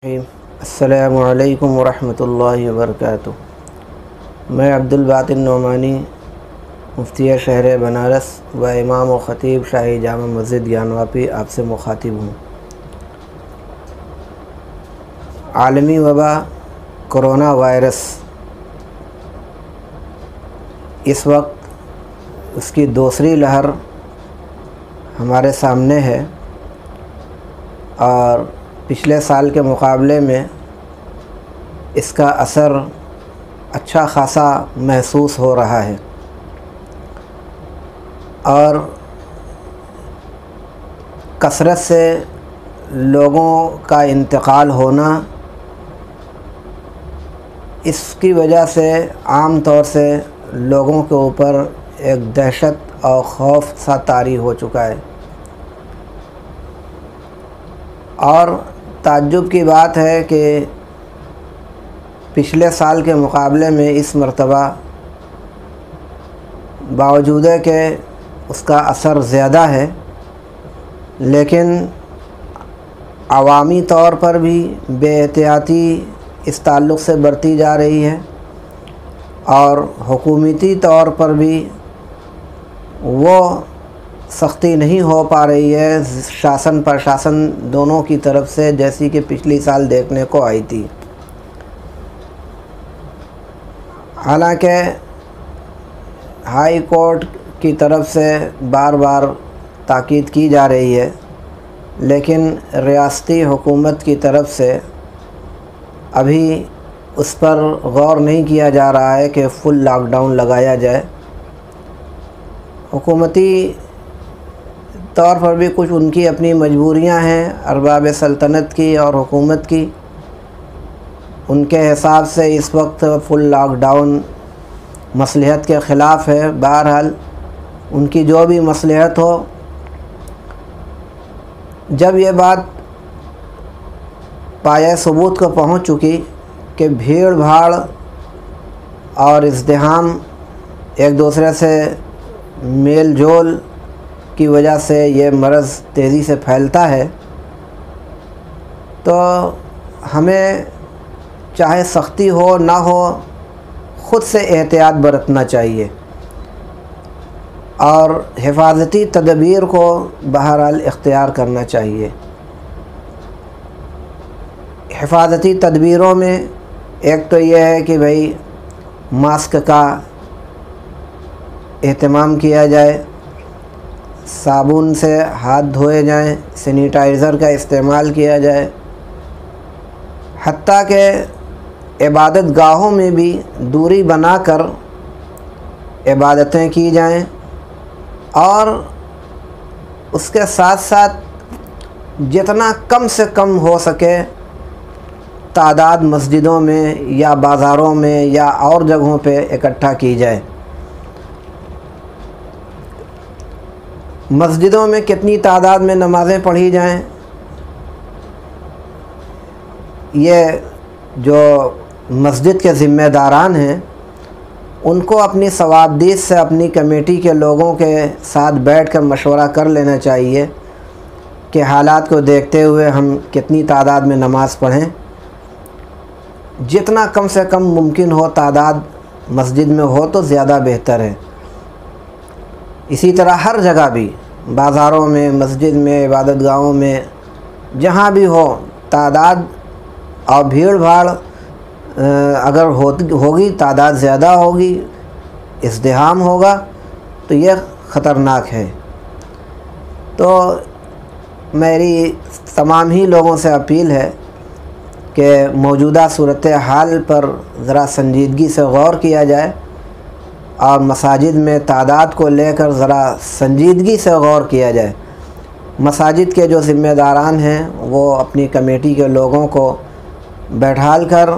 السلام علیکم ورحمۃ اللہ وبرکاتہ۔ میں عبدالباطن نعمانی مفتی شہر بنارس و امام و خطیب شاہی جامع مسجد گیانواپی آپ سے مخاطب ہوں۔ عالمی وبا کرونا وائرس اس وقت اس کی دوسری لہر ہمارے سامنے ہے اور پچھلے سال کے مقابلے میں اس کا اثر اچھا خاصا محسوس ہو رہا ہے اور کثرت سے لوگوں کا انتقال ہونا اس کی وجہ سے عام طور سے لوگوں کے اوپر ایک دہشت اور خوف سا طاری ہو چکا ہے، اور تعجب کی بات ہے کہ پچھلے سال کے مقابلے میں اس مرتبہ باوجود کہ اس کا اثر زیادہ ہے لیکن عوامی طور پر بھی بے احتیاطی اس تعلق سے برتی جا رہی ہے اور حکومتی طور پر بھی وہ سختی نہیں ہو پا رہی ہے شاسن پرشاسن دونوں کی طرف سے، جیسی کہ پچھلی سال دیکھنے کو آئی تھی۔ حالانکہ ہائی کورٹ کی طرف سے بار بار تاکید کی جا رہی ہے لیکن ریاستی حکومت کی طرف سے ابھی اس پر غور نہیں کیا جا رہا ہے کہ فل لاک ڈاؤن لگایا جائے۔ حکومتی طور پر بھی کچھ ان کی اپنی مجبوریاں ہیں ارباب سلطنت کی اور حکومت کی، ان کے حساب سے اس وقت فل لاک ڈاؤن مصلحت کے خلاف ہے۔ بہرحال ان کی جو بھی مصلحت ہو، جب یہ بات پایہ ثبوت کو پہنچ چکی کہ بھیڑ بھاڑ اور ازدحام ایک دوسرے سے میل جول کی وجہ سے یہ مرض تیزی سے پھیلتا ہے، تو ہمیں چاہے سختی ہو نہ ہو خود سے احتیاط برتنا چاہیے اور حفاظتی تدابیر کو بہرحال اختیار کرنا چاہیے۔ حفاظتی تدبیروں میں ایک تو یہ ہے کہ بھئی ماسک کا اہتمام کیا جائے، صابن سے ہاتھ دھوئے جائیں، سینیٹائزر کا استعمال کیا جائے، حتیٰ کہ عبادت گاہوں میں بھی دوری بنا کر عبادتیں کی جائیں، اور اس کے ساتھ ساتھ جتنا کم سے کم ہو سکے تعداد مسجدوں میں یا بازاروں میں یا اور جگہوں پہ اکٹھا کی جائے۔ مسجدوں میں کتنی تعداد میں نمازیں پڑھی جائیں، یہ جو مسجد کے ذمہ داران ہیں ان کو اپنی ثوابدید سے اپنی کمیٹی کے لوگوں کے ساتھ بیٹھ کر مشورہ کر لینا چاہیے کہ حالات کو دیکھتے ہوئے ہم کتنی تعداد میں نماز پڑھیں۔ جتنا کم سے کم ممکن ہو تعداد مسجد میں ہو تو زیادہ بہتر ہے۔ اسی طرح ہر جگہ بھی، بازاروں میں، مسجد میں، عبادت گاہوں میں، جہاں بھی ہو تعداد اور بھیڑ بھاڑ اگر ہوگی، تعداد زیادہ ہوگی، ازدحام ہوگا تو یہ خطرناک ہے۔ تو میری تمام ہی لوگوں سے اپیل ہے کہ موجودہ صورتحال پر ذرا سنجیدگی سے غور کیا جائے اور مساجد میں تعداد کو لے کر ذرا سنجیدگی سے غور کیا جائے۔ مساجد کے جو ذمہ داران ہیں وہ اپنی کمیٹی کے لوگوں کو بیٹھال کر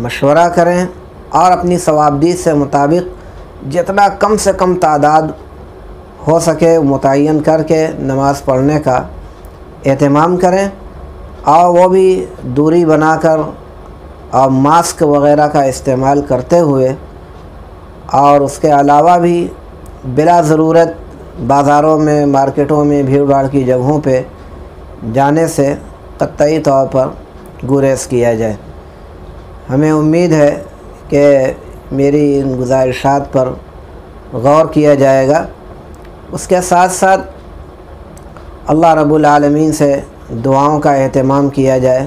مشورہ کریں اور اپنی ثوابدید سے مطابق جتنا کم سے کم تعداد ہو سکے متعین کر کے نماز پڑھنے کا اہتمام کریں، اور وہ بھی دوری بنا کر اور ماسک وغیرہ کا استعمال کرتے ہوئے، اور اس کے علاوہ بھی بلا ضرورت بازاروں میں، مارکیٹوں میں، بھیڑ بھاڑ کی جگہوں پہ جانے سے قطعی طور پر گریز کیا جائے۔ ہمیں امید ہے کہ میری ان گزارشات پر غور کیا جائے گا۔ اس کے ساتھ ساتھ اللہ رب العالمین سے دعاؤں کا اہتمام کیا جائے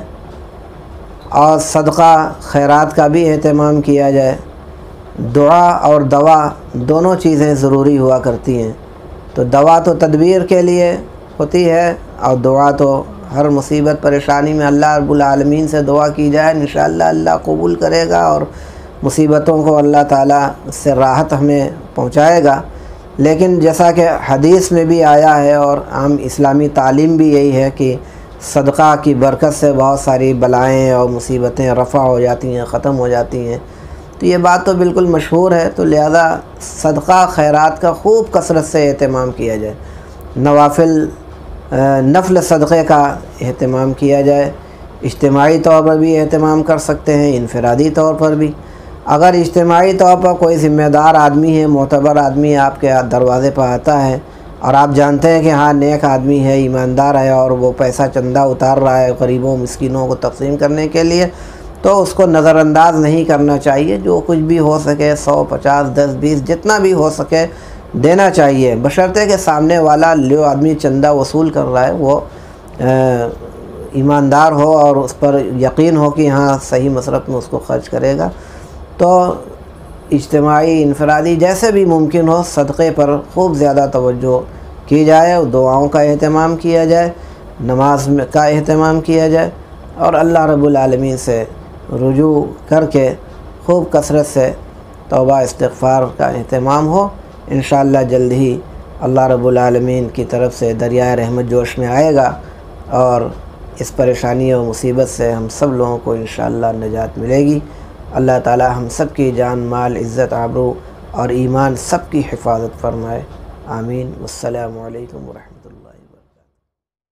اور صدقہ خیرات کا بھی اہتمام کیا جائے۔ دعا اور دوا دونوں چیزیں ضروری ہوا کرتی ہیں، تو دوا تو تدبیر کے لیے ہوتی ہے اور دعا تو ہر مصیبت پریشانی میں اللہ رب العالمین سے دعا کی جائے، انشاءاللہ اللہ قبول کرے گا اور مصیبتوں کو اللہ تعالیٰ سے راحت ہمیں پہنچائے گا۔ لیکن جیسا کہ حدیث میں بھی آیا ہے اور عام اسلامی تعلیم بھی یہی ہے کہ صدقہ کی برکت سے بہت ساری بلائیں اور مصیبتیں رفع ہو جاتی ہیں، ختم ہو جاتی ہیں۔ تو یہ بات تو بالکل مشہور ہے، تو لہذا صدقہ خیرات کا خوب کثرت سے اہتمام کیا جائے، نفل صدقے کا اہتمام کیا جائے۔ اجتماعی طور پر بھی اہتمام کر سکتے ہیں، انفرادی طور پر بھی۔ اگر اجتماعی طور پر کوئی ذمہ دار آدمی ہے، معتبر آدمی آپ کے دروازے پر آتا ہے اور آپ جانتے ہیں کہ ہاں نیک آدمی ہے، ایماندار ہے اور وہ پیسہ چندہ اتار رہا ہے غریبوں مسکینوں کو تقسیم کرنے کے لیے، تو اس کو نظر انداز نہیں کرنا چاہیے۔ جو کچھ بھی ہو سکے 100 50 10 20 جتنا بھی ہو سکے دینا چاہیے، بشرطے کہ سامنے والا جو آدمی چندہ وصول کر رہا ہے وہ ایماندار ہو اور اس پر یقین ہو کہ ہاں صحیح مصرف میں اس کو خرچ کرے گا۔ تو اجتماعی انفرادی جیسے بھی ممکن ہو صدقے پر خوب زیادہ توجہ کی جائے، دعاؤں کا اہتمام کیا جائے، نماز کا اہتمام کیا جائے اور اللہ رب العالمین سے رجوع کر کے خوب کثرت سے توبہ استغفار کا اہتمام ہو۔ انشاءاللہ جلد ہی اللہ رب العالمین کی طرف سے دریائے رحمت جوش میں آئے گا اور اس پریشانی و مصیبت سے ہم سب لوگوں کو انشاءاللہ نجات ملے گی۔ اللہ تعالی ہم سب کی جان مال عزت آبرو اور ایمان سب کی حفاظت فرمائے، آمین۔ والسلام علیکم ورحمۃ اللہ۔